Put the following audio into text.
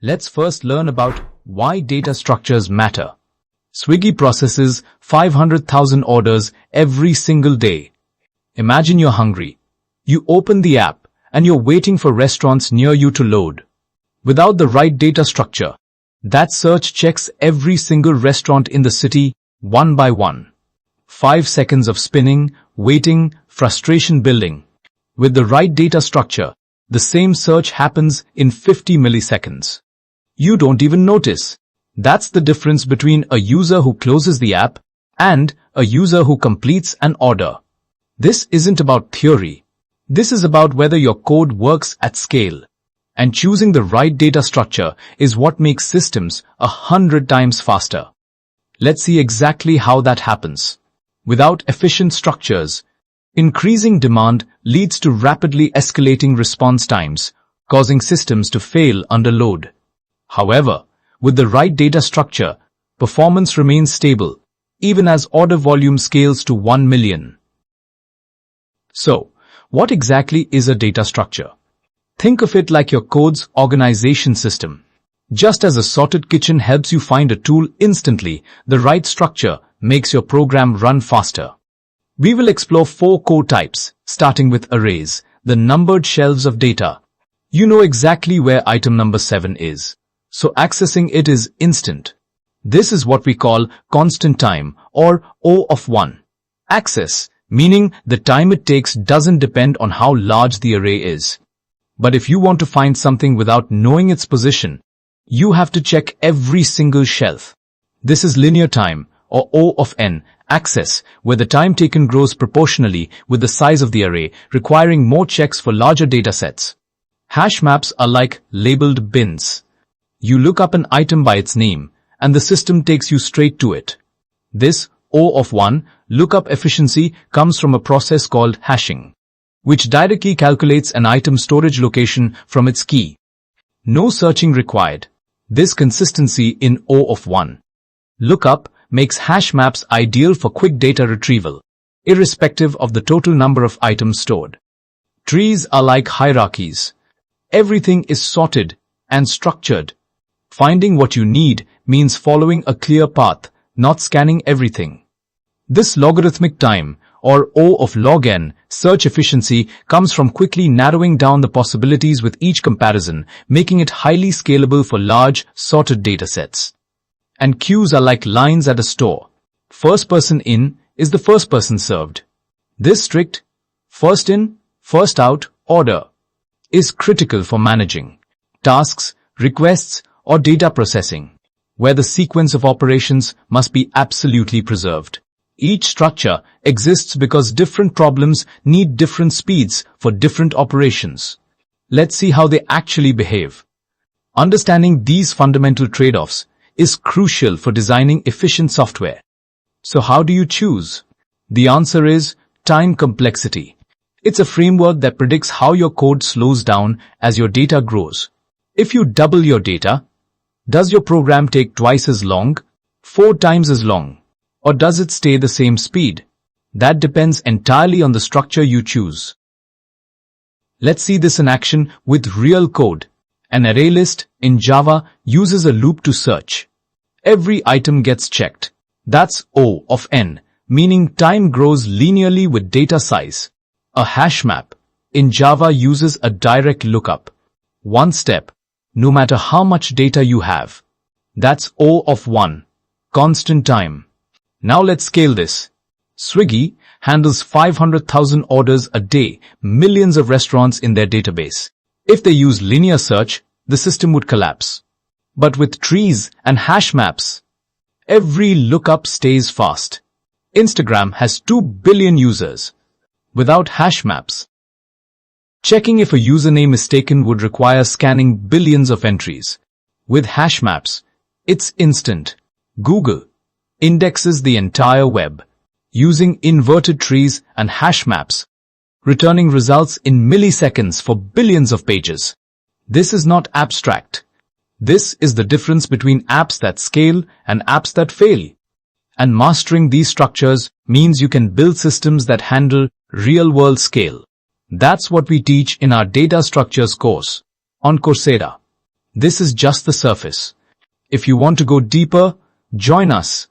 Let's first learn about why data structures matter. Swiggy processes 500,000 orders every single day. Imagine you're hungry. You open the app and you're waiting for restaurants near you to load. Without the right data structure, that search checks every single restaurant in the city one by one. 5 seconds of spinning, waiting, frustration building. With the right data structure, the same search happens in 50 milliseconds. You don't even notice. That's the difference between a user who closes the app and a user who completes an order. This isn't about theory. This is about whether your code works at scale. And choosing the right data structure is what makes systems 100 times faster. Let's see exactly how that happens. Without efficient structures, increasing demand leads to rapidly escalating response times, causing systems to fail under load. However, with the right data structure, performance remains stable, even as order volume scales to 1 million. So, what exactly is a data structure? Think of it like your code's organization system. Just as a sorted kitchen helps you find a tool instantly, the right structure makes your program run faster. We will explore 4 core types, starting with arrays, the numbered shelves of data. You know exactly where item number 7 is, so accessing it is instant. This is what we call constant time, or O of 1. Access, meaning the time it takes doesn't depend on how large the array is. But if you want to find something without knowing its position, you have to check every single shelf. This is linear time, or O of n, access, where the time taken grows proportionally with the size of the array, requiring more checks for larger datasets. Hash maps are like labeled bins. You look up an item by its name, and the system takes you straight to it. This O of 1 lookup efficiency comes from a process called hashing, which directly calculates an item's storage location from its key. No searching required. This consistency in O of 1 lookup makes hash maps ideal for quick data retrieval, irrespective of the total number of items stored. Trees are like hierarchies. Everything is sorted and structured. Finding what you need means following a clear path, not scanning everything. This logarithmic time, or O of log n, search efficiency comes from quickly narrowing down the possibilities with each comparison, making it highly scalable for large, sorted datasets. And queues are like lines at a store. First person in is the first person served. This strict, first in, first out order is critical for managing tasks, requests, or data processing, where the sequence of operations must be absolutely preserved. Each structure exists because different problems need different speeds for different operations. Let's see how they actually behave. Understanding these fundamental trade-offs is crucial for designing efficient software. So how do you choose? The answer is time complexity. It's a framework that predicts how your code slows down as your data grows. If you double your data, does your program take twice as long, 4 times as long? Or does it stay the same speed? That depends entirely on the structure you choose. Let's see this in action with real code. An array list in Java uses a loop to search. Every item gets checked. That's O of n, meaning time grows linearly with data size. A hash map in Java uses a direct lookup. One step, no matter how much data you have. That's O of 1, constant time. Now let's scale this. Swiggy handles 500,000 orders a day, millions of restaurants in their database. If they use linear search, the system would collapse. But with trees and hash maps, every lookup stays fast. Instagram has 2 billion users. Without hash maps, checking if a username is taken would require scanning billions of entries. With hash maps, it's instant. Google indexes the entire web, using inverted trees and hash maps, returning results in milliseconds for billions of pages. This is not abstract. This is the difference between apps that scale and apps that fail. And mastering these structures means you can build systems that handle real-world scale. That's what we teach in our Data Structures course on Coursera. This is just the surface. If you want to go deeper, join us